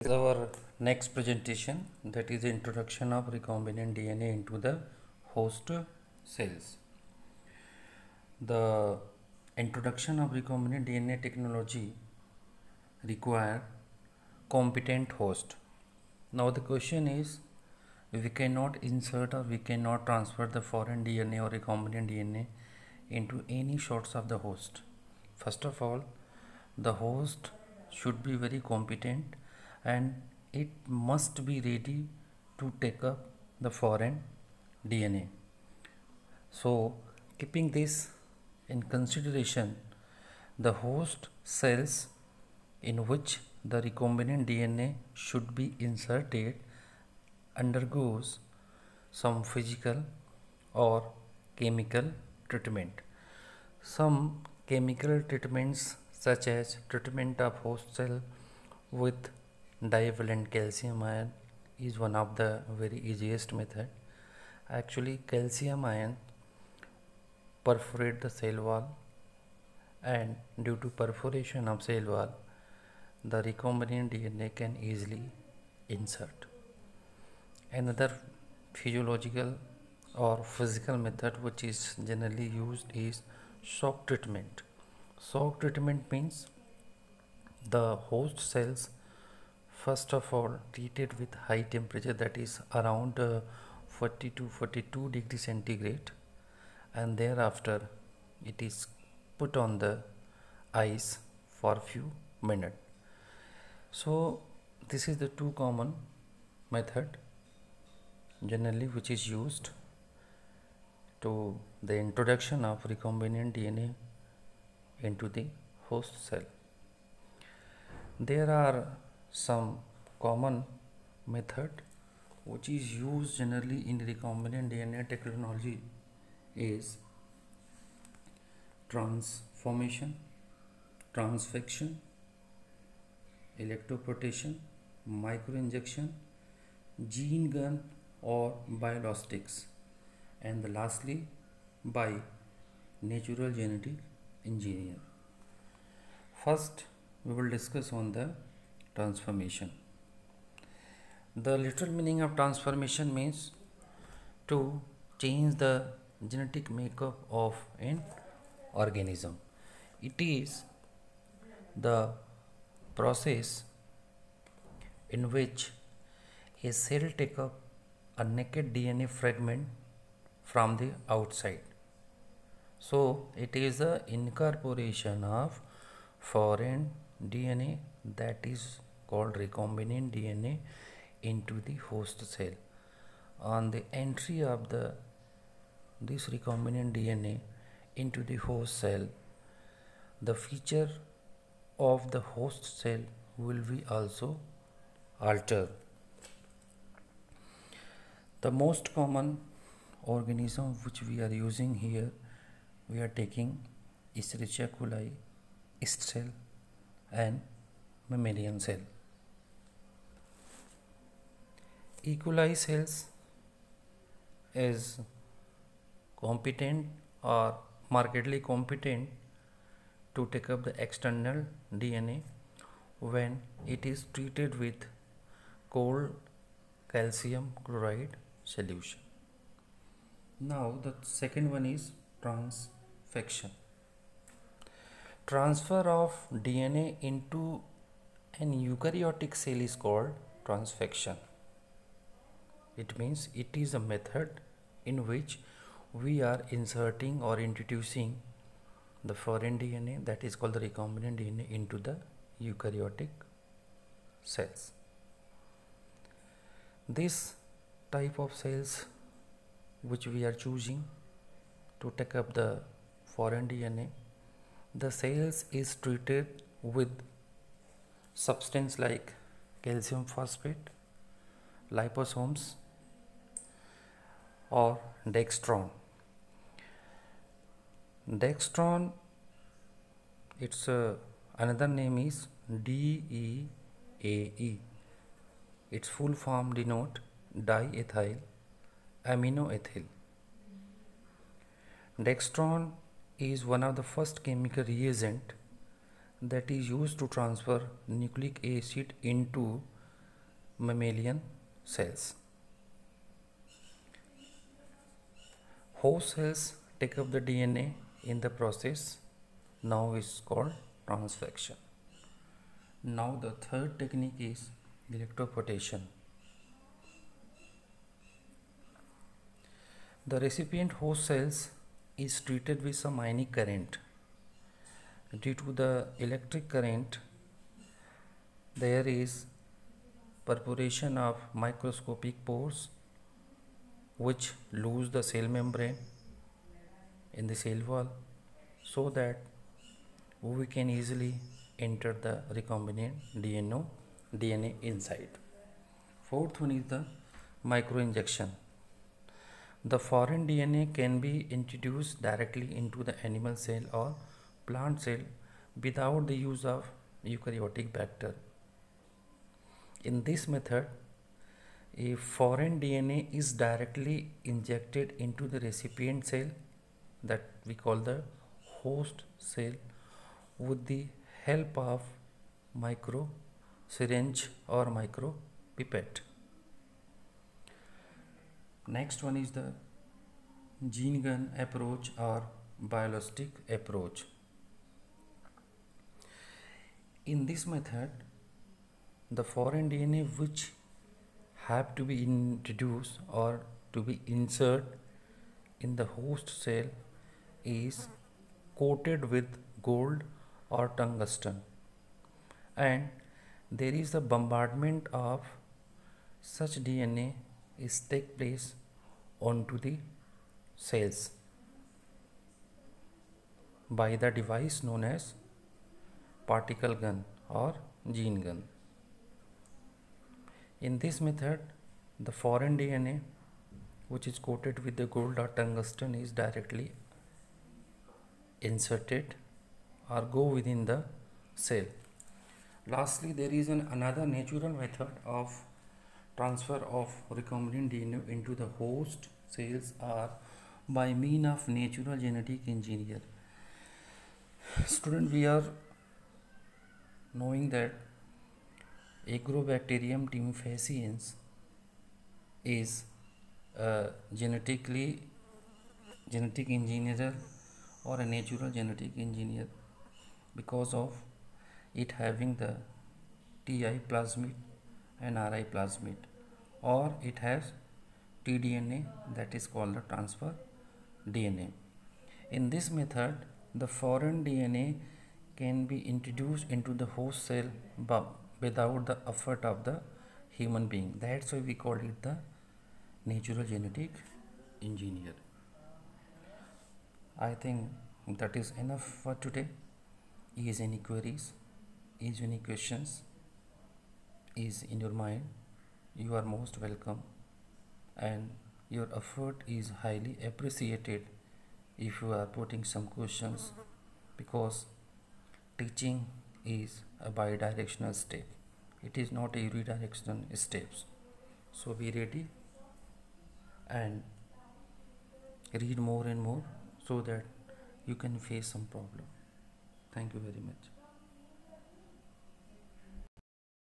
Our next presentation, that is the introduction of recombinant DNA into the host cells. The introduction of recombinant DNA technology require competent host. Now the question is, we cannot insert or we cannot transfer the foreign DNA or recombinant DNA into any shots of the host. First of all, the host should be very competent and it must be ready to take up the foreign DNA. So, keeping this in consideration, the host cells in which the recombinant DNA should be inserted undergoes some physical or chemical treatment. Some chemical treatments such as treatment of host cell with divalent calcium ion is one of the very easiest method. Actually, calcium ion perforate the cell wall, and due to perforation of cell wall, the recombinant DNA can easily insert. Another physiological or physical method which is generally used is shock treatment. Shock treatment means the host cells first of all treated with high temperature, that is around 40 to 42 degree centigrade, and thereafter it is put on the ice for few minutes. So this is the two common method generally which is used to the introduction of recombinant DNA into the host cell. There are some common method which is used generally in recombinant DNA technology is transformation, transfection, electroporation, microinjection, gene gun or biologics, and lastly by natural genetic engineer. First we will discuss on the transformation. The literal meaning of transformation means to change the genetic makeup of an organism. It is the process in which a cell takes up a naked DNA fragment from the outside. So it is the incorporation of foreign DNA, that is called recombinant DNA, into the host cell. On the entry of this recombinant DNA into the host cell, the feature of the host cell will be also altered. The most common organism which we are using here, we are taking Escherichia coli, yeast cell and mammalian cell. E. coli cells is competent or markedly competent to take up the external DNA when it is treated with cold calcium chloride solution. Now the second one is transfection. Transfer of DNA into an eukaryotic cell is called transfection. It means it is a method in which we are inserting or introducing the foreign DNA, that is called the recombinant DNA, into the eukaryotic cells. This type of cells which we are choosing to take up the foreign DNA, the cells is treated with substance like calcium phosphate, liposomes or dextran. Dextran, its another name is DEAE. Its full form denote diethyl aminoethyl. Dextran is one of the first chemical reagent that is used to transfer nucleic acid into mammalian cells. Host cells take up the DNA in the process, now is called transfection. Now the third technique is electroporation. The recipient host cells is treated with some ionic current. Due to the electric current, there is perforation of microscopic pores which lose the cell membrane in the cell wall, so that we can easily enter the recombinant DNA inside. Fourth one is the microinjection. The foreign DNA can be introduced directly into the animal cell or plant cell without the use of eukaryotic vector. In this method, a foreign DNA is directly injected into the recipient cell, that we call the host cell, with the help of micro syringe or micro pipette. Next one is the gene gun approach or biologistic approach. In this method, the foreign DNA which have to be introduced or to be inserted in the host cell is coated with gold or tungsten, and there is a bombardment of such DNA is take place onto the cells by the device known as particle gun or gene gun. In this method, the foreign DNA which is coated with the gold or tungsten is directly inserted or go within the cell. Lastly, there is another natural method of transfer of recombinant DNA into the host cells are by means of natural genetic engineer. Student, we are knowing that Agrobacterium tumefaciens is a genetic engineer or a natural genetic engineer because of it having the Ti plasmid and Ri plasmid, or it has tDNA, that is called the transfer DNA. In this method, the foreign DNA can be introduced into the host cell without the effort of the human being. That's why we call it the natural genetic engineer. I think that is enough for today. Is any queries, is any questions is in your mind, you are most welcome, and your effort is highly appreciated if you are putting some questions, because teaching is a bidirectional step, it is not a unidirectional steps. So be ready and read more and more so that you can face some problem. Thank you very much.